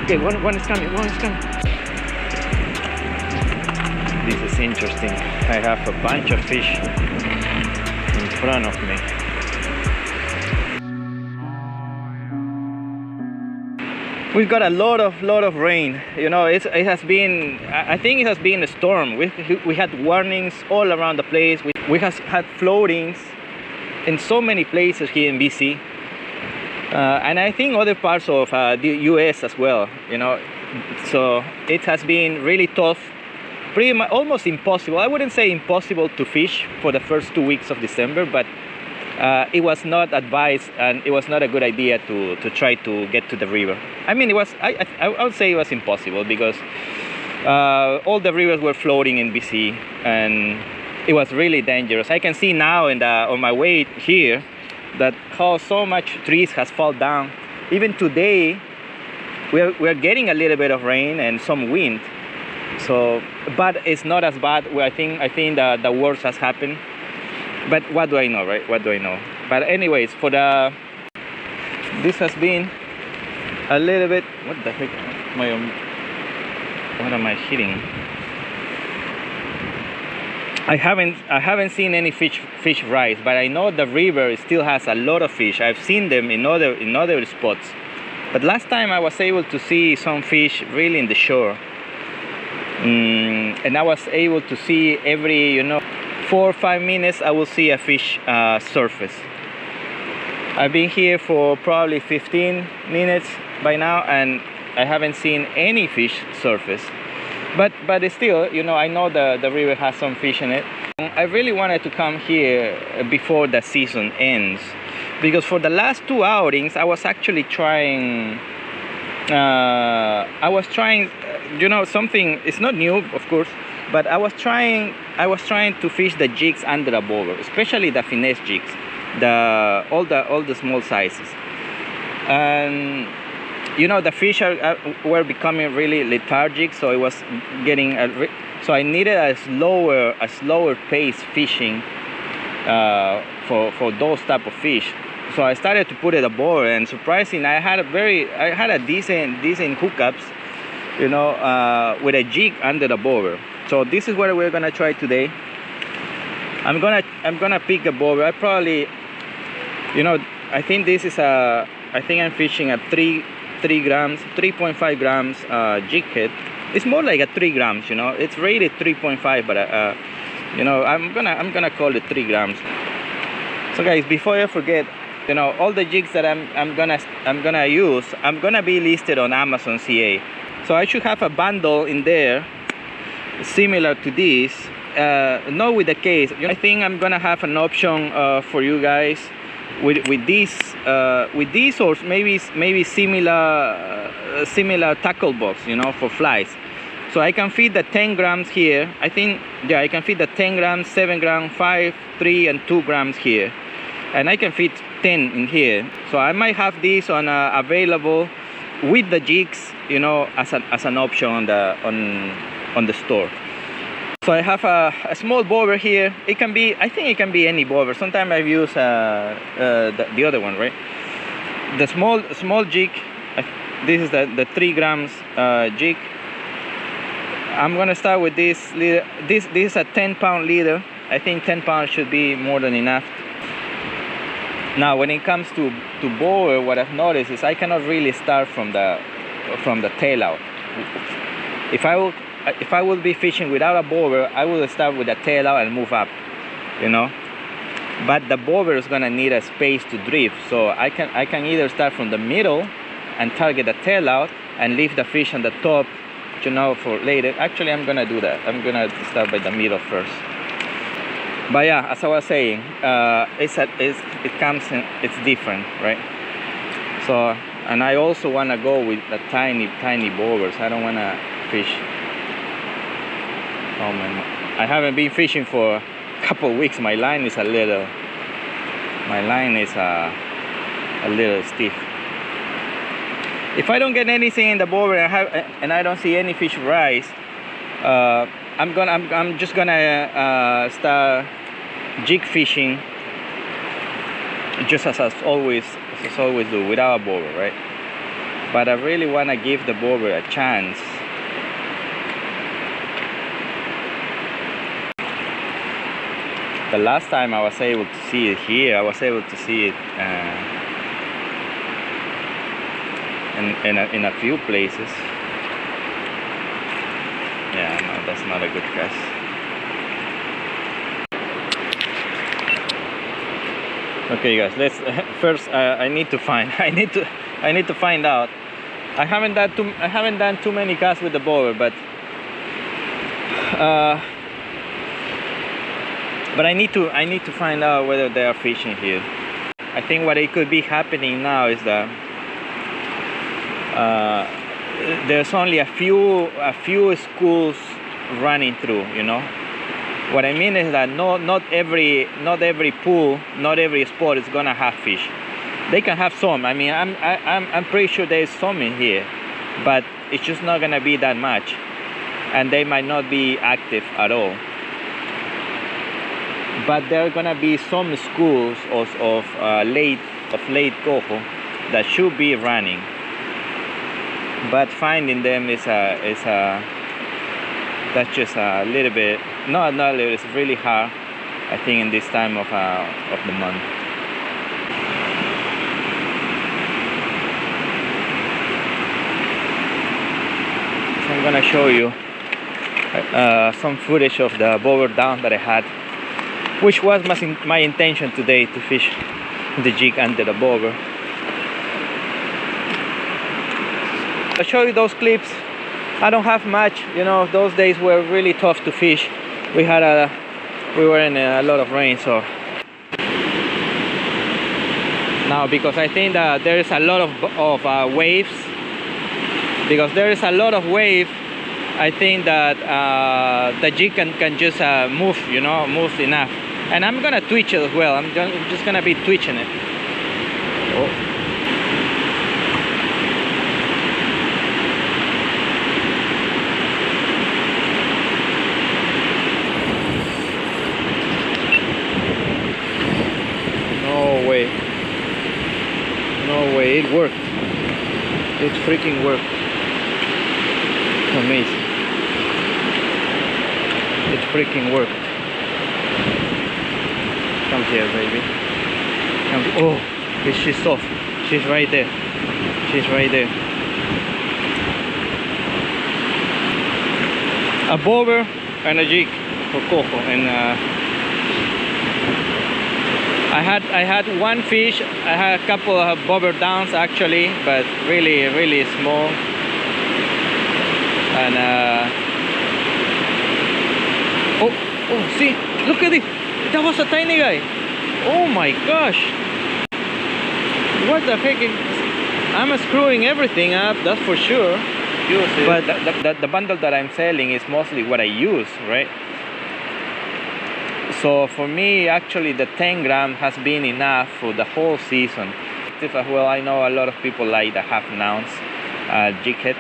Okay, one is coming, one is coming. This is interesting. I have a bunch of fish in front of me. We've got a lot of rain. You know, it has been, I think it has been a storm. We had warnings all around the place. We have had floodings in so many places here in BC. And I think other parts of the US as well, you know. So it has been really tough, pretty much almost impossible. I wouldn't say impossible to fish for the first 2 weeks of December, but it was not advised and it was not a good idea to try to get to the river. I mean, it was, I would say it was impossible because all the rivers were flooding in BC and it was really dangerous. I can see now on my way here that how so much trees has fallen down. Even today we're getting a little bit of rain and some wind, so but it's not as bad. I think that the worst has happened, but what do I know, right? What do I know? But anyways, this has been a little bit, what the heck, what am I hitting? I haven't seen any fish rise, but I know the river still has a lot of fish. I've seen them in other spots. But last time I was able to see some fish really in the shore. And I was able to see every 4 or 5 minutes I will see a fish surface. I've been here for probably 15 minutes by now and I haven't seen any fish surface. But it's still, I know the river has some fish in it. I really wanted to come here before the season ends, because for the last 2 outings I was actually trying, something. It's not new, of course, but I was trying to fish the jigs under a boulder, especially the Finesse jigs, all the small sizes. And the fish were becoming really lethargic, so it was getting so I needed a slower pace fishing for those type of fish. So I started to put it aboard, and surprisingly I had a decent hookups, with a jig under the boulder. So this is what we're gonna try today. I'm gonna pick a boulder. I probably, I think this is I think I'm fishing a 3.5 grams jig head. It's more like a 3 grams, it's rated 3.5, but I'm gonna call it 3 grams. So guys, before I forget, all the jigs that I'm gonna use, I'm gonna be listed on Amazon CA. So I should have a bundle in there similar to this, not with the case. I think I'm gonna have an option for you guys with these or maybe similar tackle box, for flies. So I can feed the 10 grams here. I think, yeah, I can feed the 10 grams, 7 grams, 5, 3, and 2 grams here, and I can feed 10 in here. So I might have this on available with the jigs, as an option on the store. So I have a small bobber here. It can be, I think it can be any bobber. Sometimes I've used the other one, right? The small jig. This is the 3 grams jig. I'm gonna start with this leader. This is a 10-pound leader. I think 10 pounds should be more than enough. Now, when it comes to bobber, what I've noticed is I cannot really start from the tail out. If I would be fishing without a bobber, I would start with the tail out and move up, But the bobber is gonna need a space to drift, so I can either start from the middle and target the tail out and leave the fish on the top, for later. Actually, I'm gonna do that. I'm gonna start by the middle first. But yeah, as I was saying, it's different, right? So, and I also wanna go with the tiny bobbers. I don't wanna fish. Oh man, I haven't been fishing for a couple of weeks. My line is a little stiff. If I don't get anything in the bobber and I don't see any fish rise, I'm just gonna start jig fishing, just as I always do, without a bobber, right? but I really want to give the bobber a chance. The last time I was able to see it here, I was able to see it in a few places. Yeah, no, that's not a good cast. Okay, guys, let's first. I need to find. I need to find out. I haven't done too many casts with the bobber, but I need to find out whether they are fishing here. I think what it could be happening now is that there's only a few schools running through, you know. What I mean is that not every pool, not every spot is gonna have fish. They can have some. I mean, I'm pretty sure there's some in here, but it's just not gonna be that much, and they might not be active at all. But there are gonna be some schools of late coho that should be running. But finding them is that's just a little bit, not a little, it's really hard, I think, in this time of the month. So I'm gonna show you some footage of the bobber down that I had, which was my intention today, to fish the jig under the bobber. I'll show you those clips. I don't have much, you know. Those days were really tough to fish. We were in a lot of rain, so now, because I think that there is a lot of waves, because there is a lot of wave, I think that the jig can just move, you know, move enough. And I'm gonna twitch it as well. I'm just gonna be twitching it. Oh. No way, it worked. It freaking worked. Amazing. It freaking worked. Come here, baby. Come. Oh, she's soft. She's right there. She's right there. A bobber and a jig for coho, and I had one fish. I had a couple of bobber downs actually, but really small. And oh, see, look at it. That was a tiny guy. Oh my gosh! What the heck? I'm screwing everything up, that's for sure. But the bundle that I'm selling is mostly what I use, right? So for me, actually, the 10 gram has been enough for the whole season. As well, I know a lot of people like the half an ounce jig head,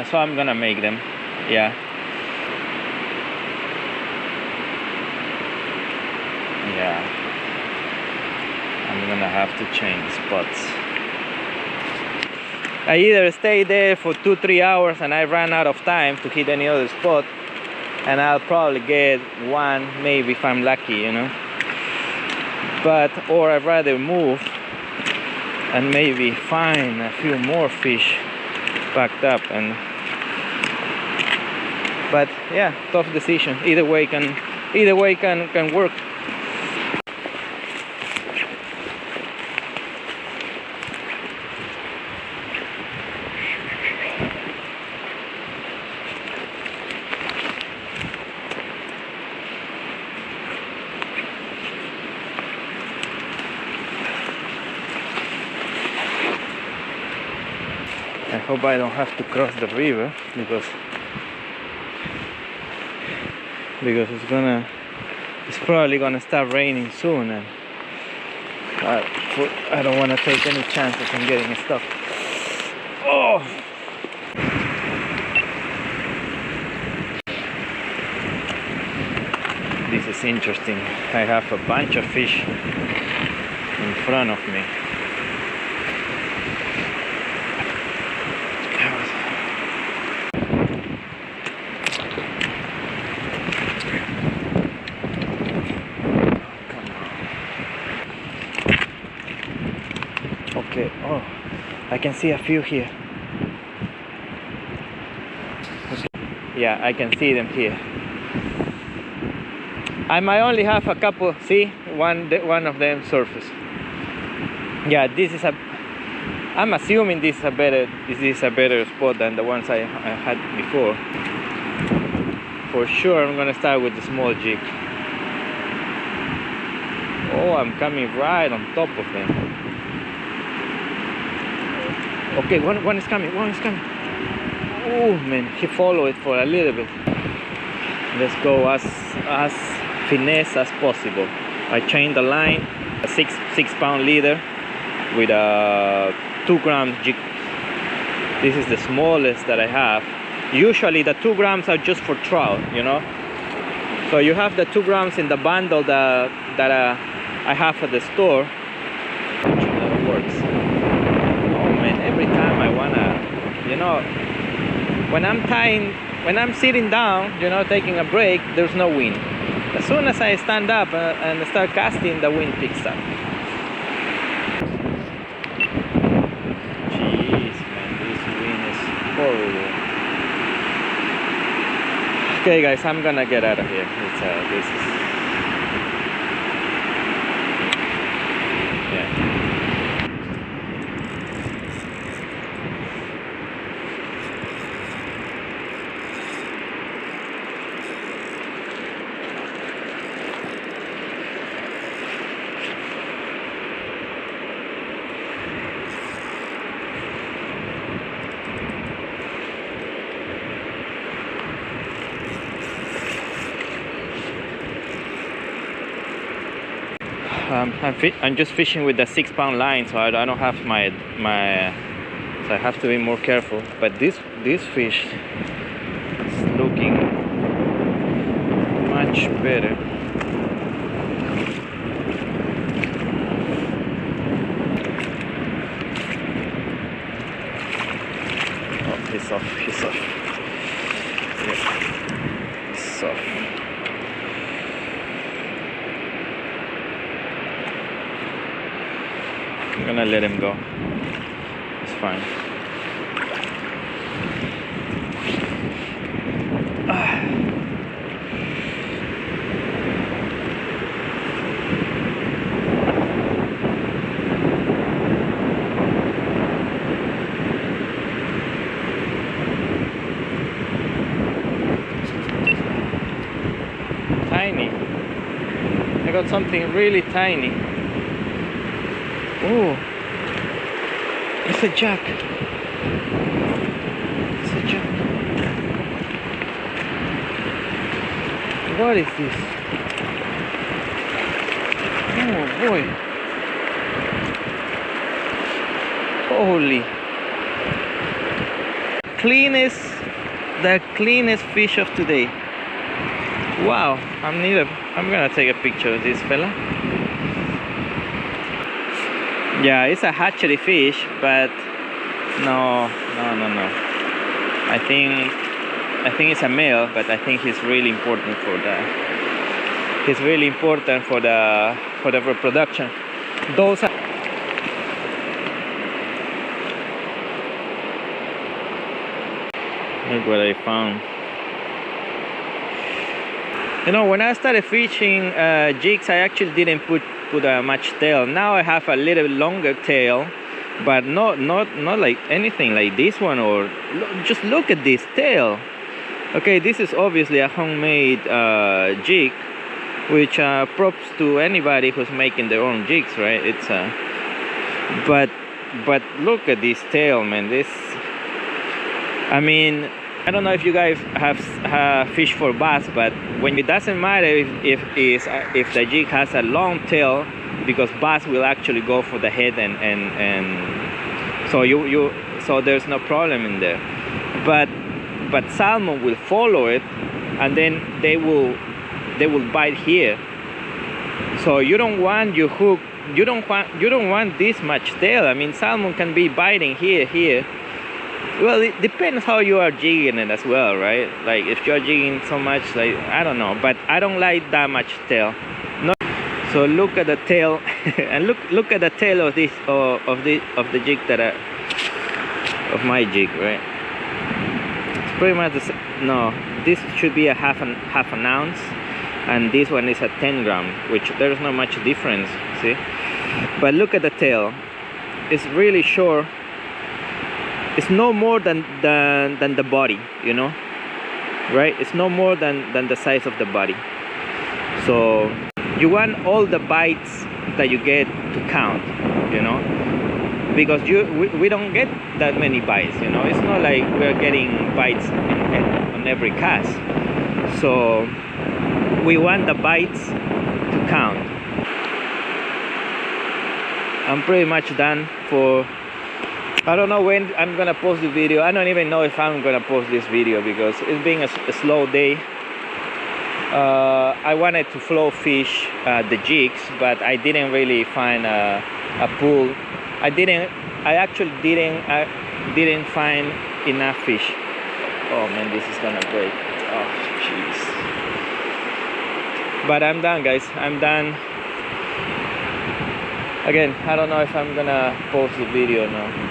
so I'm gonna make them. Yeah. Yeah. I'm gonna have to change spots. I either stay there for 2-3 hours and I run out of time to hit any other spot, and I'll probably get one, maybe, if I'm lucky, you know. Or I'd rather move and maybe find a few more fish packed up. But yeah, tough decision. Either way can work. I hope I don't have to cross the river because it's probably gonna start raining soon, and I don't want to take any chances on getting stuck. Oh! This is interesting. I have a bunch of fish in front of me. Okay, oh, I can see a few here. Okay. Yeah, I can see them here. I might only have a couple. See, one of them surface. Yeah, this is a. I'm assuming this is a better spot than the ones I had before. For sure, I'm gonna start with the small jig. Oh, I'm coming right on top of them. Okay, one is coming. Oh man, he followed it for a little bit. Let's go as finesse as possible. I chained the line, a 6 pound leader with a 2 gram jig. This is the smallest that I have. Usually the 2 grams are just for trout, you know. So you have the 2 grams in the bundle that I have at the store. That works. Oh man, every time I wanna, you know, when I'm sitting down, you know, taking a break, there's no wind. As soon as I stand up and start casting, the wind picks up. Jeez, man, this wind is horrible. Okay, guys, I'm gonna get out of here. This is, yeah. I'm just fishing with the 6 pound line, so I don't have my so I have to be more careful. But this fish is looking much better. Oh, he's off. Yeah, he's off. I'm gonna let him go. It's fine. Tiny. I got something really tiny. Oh, it's a jack. It's a jack. What is this? Oh boy. Holy. The cleanest fish of today. Wow, I'm gonna take a picture of this fella. Yeah, it's a hatchery fish, but no. I think it's a male, but I think he's really important for the reproduction. Those are look what I found. You know, when I started fishing jigs, I actually didn't put much tail. Now I have a little longer tail, but not like anything like this one. Or just look at this tail. Okay, this is obviously a homemade jig, which props to anybody who's making their own jigs, right? It's but look at this tail, man. I mean, I don't know if you guys have fished for bass, but when it doesn't matter if the jig has a long tail, because bass will actually go for the head, and so there's no problem in there. But salmon will follow it, and then they will bite here. So you don't want your hook. You don't want this much tail. I mean, salmon can be biting here. Well, it depends how you are jigging it as well, right? Like if you're jigging so much, like I don't know, but I don't like that much tail. No. So look at the tail. And look at the tail of this of the jig that of my jig, right? It's pretty much the no. This should be a half an ounce, and this one is a 10 gram, which there's not much difference. See, but look at the tail. It's really short. It's no more than the body, you know, right? It's no more than the size of the body. So you want all the bites that you get to count, you know, because we don't get that many bites, you know. It's not like we're getting bites on every cast. So we want the bites to count. I'm pretty much done for. I don't know when I'm gonna post the video. I don't even know if I'm gonna post this video because it's been a slow day. I wanted to flow fish the jigs, but I didn't really find a pool. I actually didn't find enough fish. Oh man, this is gonna break. Oh jeez. But I'm done, guys. I'm done. Again, I don't know if I'm gonna post the video now.